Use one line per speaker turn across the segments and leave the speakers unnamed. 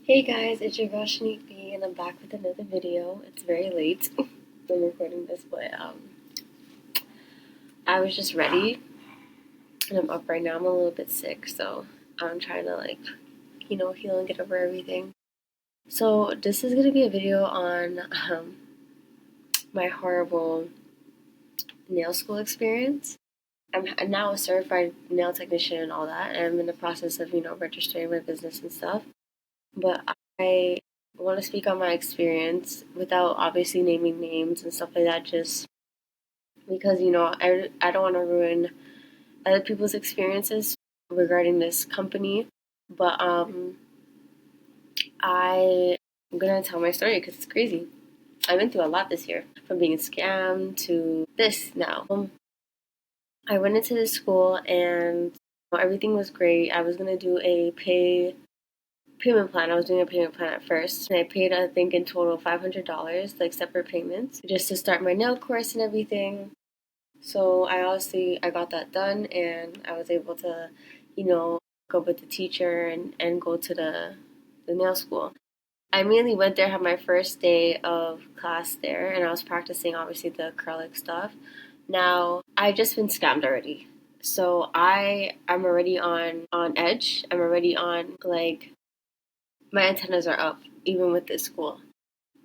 Hey guys, it's your girl Shanique B, and I'm back with another video. It's very late. I'm recording this, but I was just ready, and I'm up right now. I'm a little bit sick, so I'm trying to heal and get over everything. So this is gonna be a video on my horrible nail school experience. I'm now a certified nail technician and all that, and I'm in the process of registering my business and stuff. But I want to speak on my experience without obviously naming names and stuff like that, just because I don't want to ruin other people's experiences regarding this company. But I'm gonna tell my story because it's crazy. I've been through a lot this year, from being scammed to this now. I went into this school and everything was great. I was gonna do a payment plan. I was doing a payment plan at first, and I paid, I think, in total $500, like separate payments, just to start my nail course and everything. So I got that done, and I was able to, you know, go with the teacher and go to the nail school. I mainly went there, had my first day of class there, and I was practicing obviously the acrylic stuff. Now I've just been scammed already. So I'm already on edge. I'm already on, like, my antennas are up even with this school.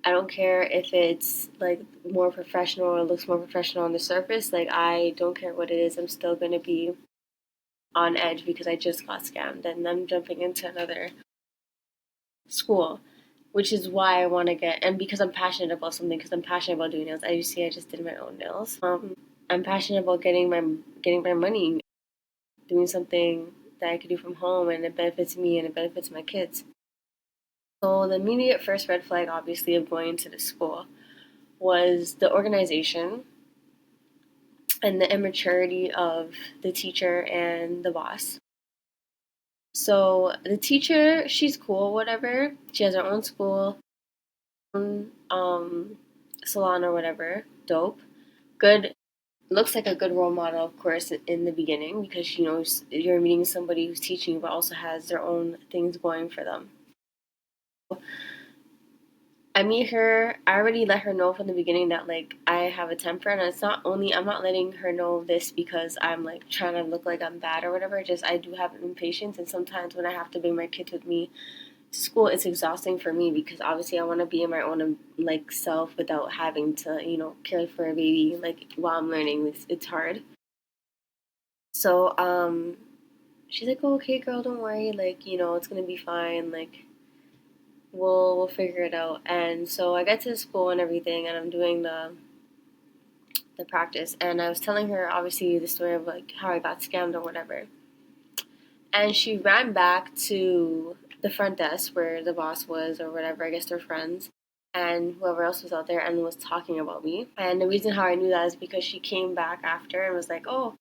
I don't care if it's like more professional or looks more professional on the surface. Like, I don't care what it is. I'm still gonna be on edge because I just got scammed and I'm jumping into another school, which is why I want to get, and because I'm passionate about something, because I'm passionate about doing nails. As you see, I just did my own nails. I'm passionate about getting my money, doing something that I could do from home, and it benefits me and it benefits my kids. So the immediate first red flag, obviously, of going to the school was the organization and the immaturity of the teacher and the boss. So the teacher, she's cool, whatever. She has her own school, own salon or whatever. Dope. Good. Looks like a good role model, of course, in the beginning because you're meeting somebody who's teaching you, but also has their own things going for them. I meet her. I already let her know from the beginning that, like, I have a temper, and it's not only I'm not letting her know this because I'm like trying to look like I'm bad or whatever. Just I do have impatience, and sometimes when I have to bring my kids with me to school, it's exhausting for me because obviously I want to be in my own like self without having to care for a baby like while I'm learning. It's hard. So she's like, oh, okay, girl, don't worry. Like, it's gonna be fine. Like, we'll figure it out. And so I get to the school and everything, and I'm doing the practice. And I was telling her obviously the story of like how I got scammed or whatever. And she ran back to the front desk where the boss was or whatever. I guess they're friends. And whoever else was out there and was talking about me. And the reason how I knew that is because she came back after and was like, oh,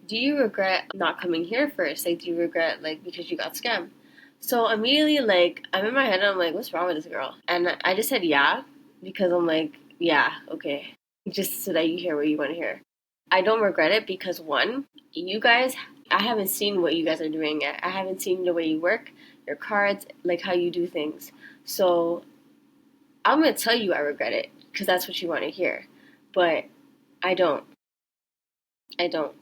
do you regret not coming here first? Like, do you regret, like, because you got scammed? So immediately, like, I'm in my head and I'm like, what's wrong with this girl? And I just said, yeah, because I'm like, yeah, okay. Just so that you hear what you want to hear. I don't regret it because, one, you guys, I haven't seen what you guys are doing yet. I haven't seen the way you work, your cards, like how you do things. So I'm going to tell you I regret it because that's what you want to hear. But I don't. I don't.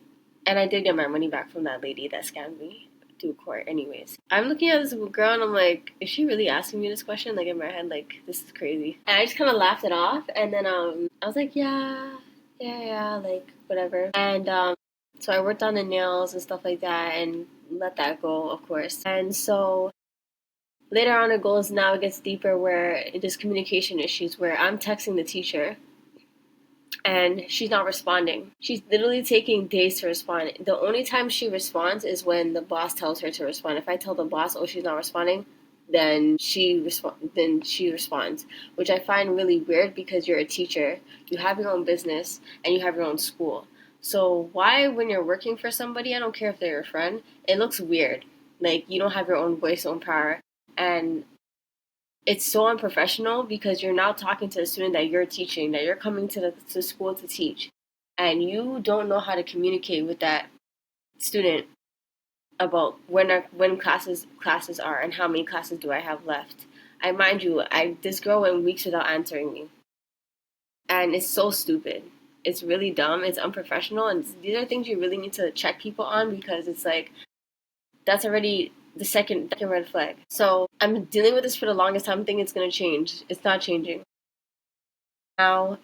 And I did get my money back from that lady that scammed me through court, anyways. I'm looking at this girl and I'm like, is she really asking me this question? Like, in my head, like, this is crazy. And I just kind of laughed it off. And then I was like, yeah, like, whatever. And so I worked on the nails and stuff like that and let that go, of course. And so later on, it goes, now it gets deeper where there's communication issues where I'm texting the teacher and she's not responding. She's literally taking days to respond. The only time she responds is when the boss tells her to respond. If I tell the boss, "Oh, she's not responding," then she responds, which I find really weird because you're a teacher, you have your own business, and you have your own school. So why, when you're working for somebody, I don't care if they're your friend, it looks weird. Like, you don't have your own voice, own power, and it's so unprofessional because you're now talking to a student that you're teaching, that you're coming to school to teach, and you don't know how to communicate with that student about when classes are and how many classes do I have left. I mind you, this girl went weeks without answering me, and it's so stupid. It's really dumb. It's unprofessional, and these are things you really need to check people on because it's like that's already the second red flag. So I'm dealing with this for the longest time, thinking it's gonna change. It's not changing. Now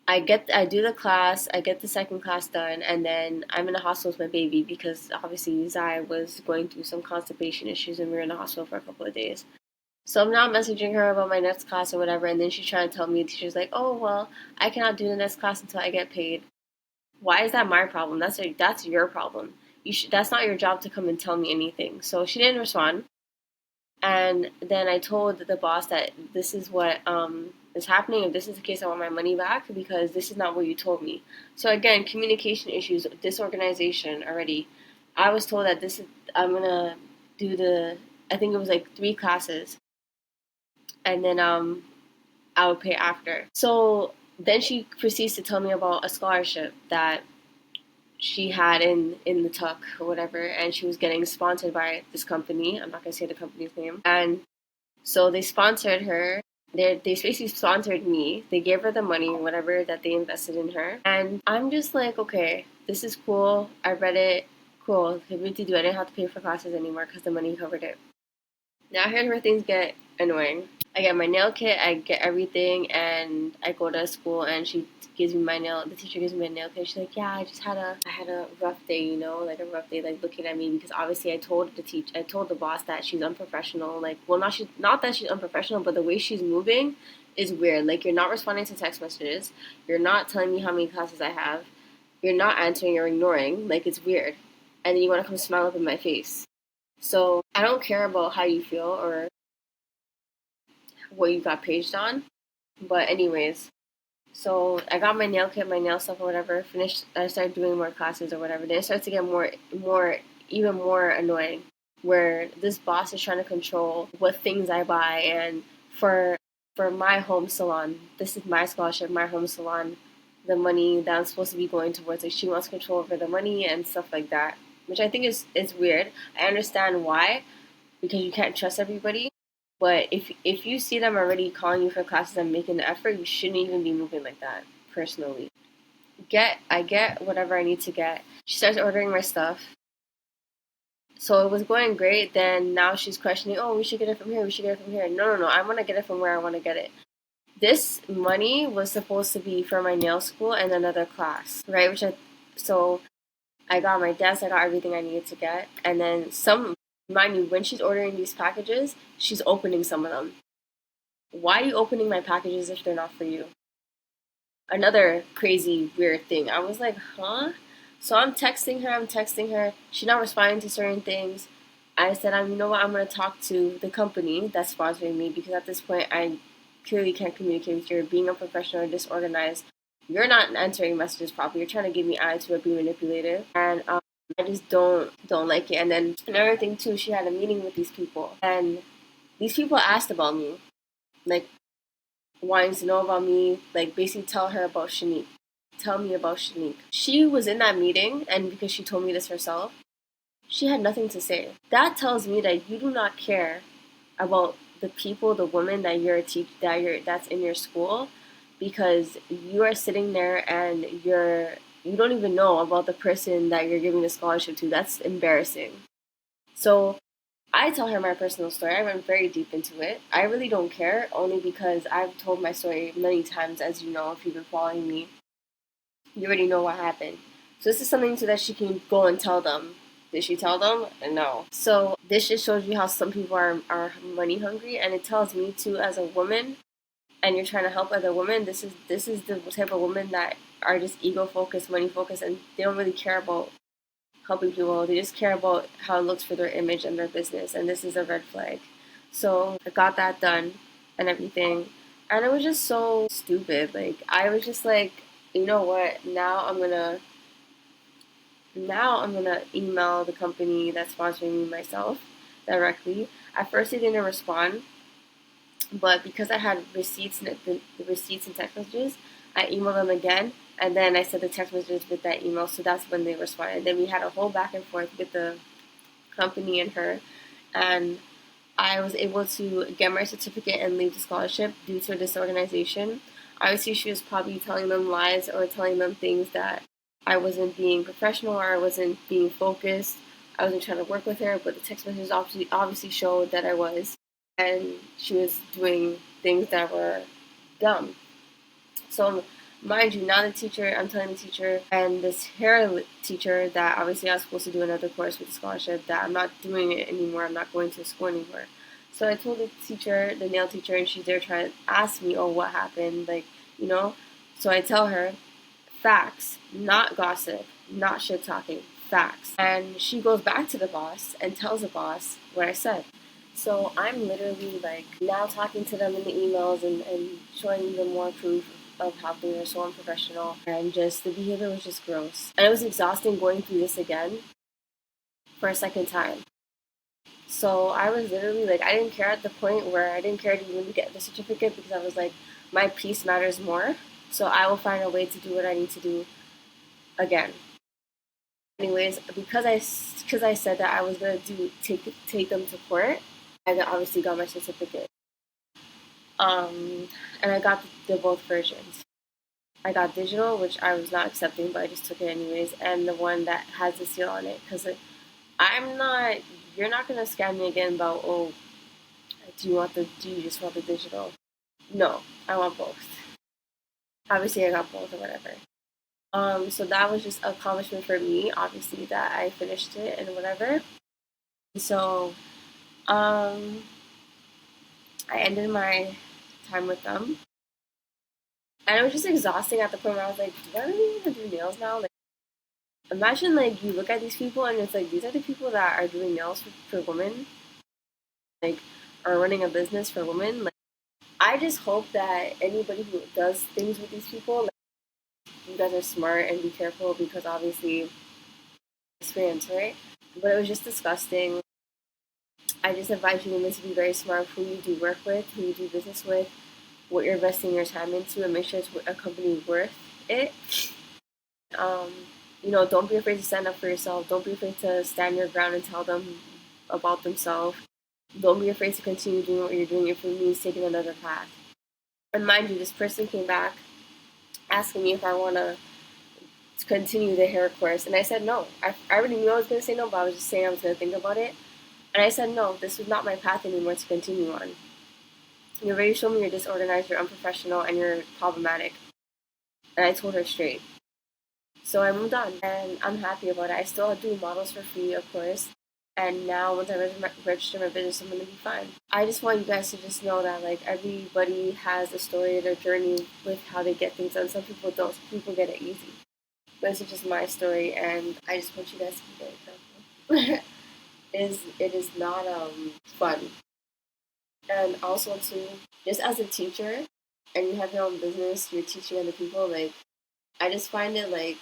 I do the class, I get the second class done, and then I'm in the hospital with my baby because obviously Zai was going through some constipation issues and we were in the hospital for a couple of days. So I'm now messaging her about my next class or whatever, and then she's trying to tell me, she's like, "Oh well, I cannot do the next class until I get paid." Why is that my problem? That's your problem. That's not your job to come and tell me anything. So she didn't respond. And then I told the boss that this is what is happening. If this is the case, I want my money back because this is not what you told me. So again, communication issues, disorganization already. I was told that I'm gonna do I think it was like 3 classes, and then I would pay after. So then she proceeds to tell me about a scholarship that she had in the tuck or whatever, and she was getting sponsored by this company. I'm not gonna say the company's name. And so they sponsored her. They basically sponsored me. They gave her the money, whatever that they invested in her. And I'm just like, okay, this is cool. I read it. Cool. Good to do. I didn't have to pay for classes anymore because the money covered it. Now here's where things get annoying. I get my nail kit, I get everything, and I go to school, and she gives me my nail. The teacher gives me my nail kit. She's like, "Yeah, I had a rough day, like a rough day, like looking at me because obviously I told the boss that she's unprofessional. Like, well, not that she's unprofessional, but the way she's moving is weird. Like, you're not responding to text messages, you're not telling me how many classes I have, you're not answering, you're ignoring. Like, it's weird, and then you want to come smile up in my face." So I don't care about how you feel or what you got paged on. But anyways, so I got my nail kit, my nail stuff or whatever, finished. I started doing more classes or whatever. Then it starts to get even more annoying where this boss is trying to control what things I buy. And for my home salon, this is my scholarship, my home salon, the money that I'm supposed to be going towards, like she wants control over the money and stuff like that, which I think is weird. I understand why, because you can't trust everybody. But if you see them already calling you for classes and making the effort, you shouldn't even be moving like that. Personally, I get whatever I need to get. She starts ordering my stuff, so it was going great. Then now she's questioning, oh, we should get it from here. We should get it from here. No, no, no. I want to get it from where I want to get it. This money was supposed to be for my nail school and another class, right? So I got my desk, I got everything I needed to get, and then mind you, when she's ordering these packages, she's opening some of them. Why are you opening my packages if they're not for you? Another crazy, weird thing. I was like, huh? So I'm texting her. She's not responding to certain things. I said, you know what, I'm going to talk to the company that's sponsoring me because at this point, I clearly can't communicate with you. You're being unprofessional or disorganized. You're not answering messages properly. You're trying to give me attitude or be manipulative. And I just don't like it. And then another thing too, she had a meeting with these people, and these people asked about me, like wanting to know about me, like basically tell her about Shanique, tell me about Shanique. She was in that meeting, and because she told me this herself, she had nothing to say. That tells me that you do not care about the people, the women that that's in your school, because you are sitting there and you don't even know about the person that you're giving the scholarship to. That's embarrassing. So I tell her my personal story. I went very deep into it. I really don't care, only because I've told my story many times, as you know, if you've been following me. You already know what happened. So this is something so that she can go and tell them. Did she tell them? No. So this just shows you how some people are money hungry, and it tells me too, as a woman, and you're trying to help other women. This is the type of women that are just ego focused, money focused, and they don't really care about helping people. They just care about how it looks for their image and their business, and this is a red flag. So I got that done and everything, and it was just so stupid. Like I was just like, you know what? Now I'm gonna email the company that's sponsoring me myself directly. At first they didn't respond, but because I had the receipts and text messages, I emailed them again, and then I sent the text messages with that email. So that's when they responded. Then we had a whole back and forth with the company and her, and I was able to get my certificate and leave the scholarship due to this organization. Obviously, she was probably telling them lies or telling them things that I wasn't being professional or I wasn't being focused. I wasn't trying to work with her, but the text messages obviously showed that I was, and she was doing things that were dumb. So, mind you, now the teacher, I'm telling the teacher and this hair teacher that obviously I was supposed to do another course with the scholarship that I'm not doing it anymore. I'm not going to school anymore. So I told the teacher, the nail teacher, and she's there trying to ask me, oh, what happened? Like, you know? So I tell her, facts, not gossip, not shit talking, facts. And she goes back to the boss and tells the boss what I said. So I'm literally like now talking to them in the emails and showing them more proof of how things are so unprofessional and just the behavior was just gross. And it was exhausting going through this again for a second time. So I was literally like, I didn't care at the point where I didn't care to even get the certificate because I was like, my peace matters more. So I will find a way to do what I need to do again. Anyways, because I said that I was gonna take them to court, obviously got my certificate. And I got the both versions. I got digital, which I was not accepting, but I just took it anyways, and the one that has the seal on it. Because I'm not, you're not gonna scam me again about, oh, do you just want the digital? No, I want both. Obviously, I got both or whatever. So that was just an accomplishment for me. Obviously, that I finished it and whatever. So, um, I ended my time with them, and it was just exhausting at the point where I was like, do I really want to do nails now? Like, imagine like you look at these people and it's like these are the people that are doing nails for women, like, are running a business for women. Like, I just hope that anybody who does things with these people, like, you guys are smart and be careful because obviously experience, right? But it was just disgusting. I just advise you women to be very smart of who you do work with, who you do business with, what you're investing your time into, and make sure it's a company worth it. Um, don't be afraid to stand up for yourself. Don't be afraid to stand your ground and tell them about themselves. Don't be afraid to continue doing what you're doing if it means taking another path. And mind you, this person came back asking me if I want to continue the hair course. And I said no. I already knew I was going to say no, but I was just saying I was going to think about it. And I said no, this was not my path anymore to continue on. You're ready to show me you're disorganized, you're unprofessional, and you're problematic. And I told her straight. So I moved on, and I'm happy about it. I still do models for free, of course. And now, once I register my business, I'm gonna be fine. I just want you guys to just know that like everybody has a story, their journey with how they get things done. Some people don't. Some people get it easy. But this is just my story, and I just want you guys to be very careful. It is not fun, and also too, just as a teacher, and you have your own business, you're teaching other people. Like, I just find it like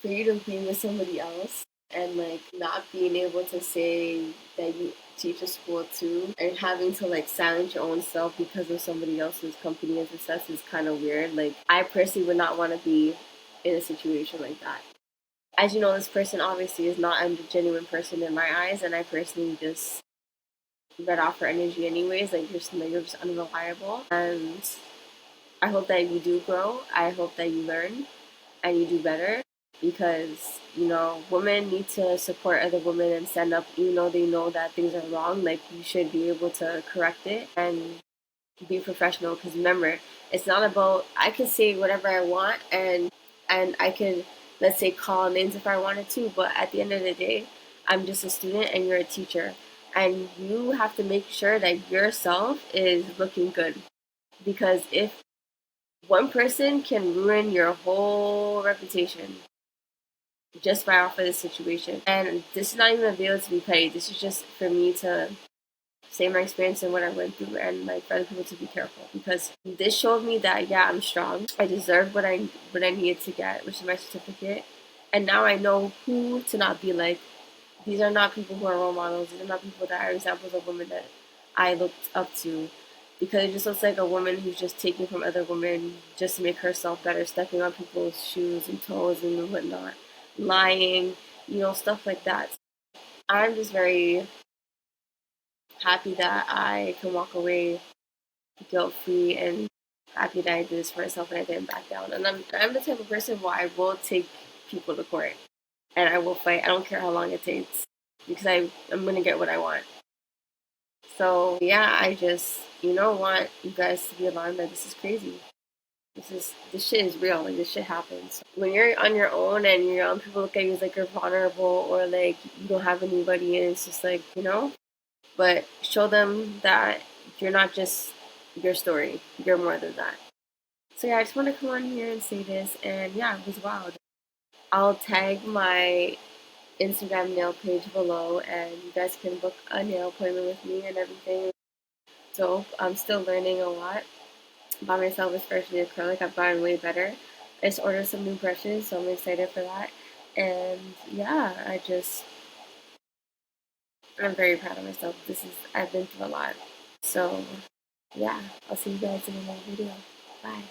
for you to be with somebody else and like not being able to say that you teach a school too and having to like silence your own self because of somebody else's company and success is kind of weird. Like, I personally would not want to be in a situation like that. As you know, this person obviously is not a genuine person in my eyes, and I personally just read off her energy anyways. Like, you're just unreliable, and I hope that you do grow. I hope that you learn and you do better because women need to support other women and stand up even though they know that things are wrong. Like, you should be able to correct it and be professional because remember, it's not about I can say whatever I want and I can, let's say, call names if I wanted to, but at the end of the day, I'm just a student and you're a teacher, and you have to make sure that yourself is looking good because if one person can ruin your whole reputation just by off of this situation. And this is not even a video to be petty. This is just for me to say my experience and what I went through and like for other people to be careful. Because this showed me that yeah, I'm strong. I deserve what I needed to get, which is my certificate. And now I know who to not be like. These are not people who are role models. These are not people that are examples of women that I looked up to. Because it just looks like a woman who's just taking from other women just to make herself better, stepping on people's shoes and toes and whatnot, lying, stuff like that. I'm just very happy that I can walk away guilt free and happy that I did this for myself and I didn't back down. And I'm the type of person where I will take people to court and I will fight. I don't care how long it takes because I'm gonna get what I want. So yeah, I just want you guys to be alarmed that this is crazy. This shit is real. Like this shit happens. When you're on your own and people look at you as like you're vulnerable or like you don't have anybody, and it's just like But show them that you're not just your story. You're more than that. So yeah, I just want to come on here and say this, and yeah, it was wild. I'll tag my Instagram nail page below, and you guys can book a nail appointment with me and everything. So I'm still learning a lot about myself, especially acrylic. I've gotten way better. I just ordered some new brushes, so I'm excited for that. And yeah, I'm very proud of myself. I've been through a lot. So yeah, I'll see you guys in another video. Bye.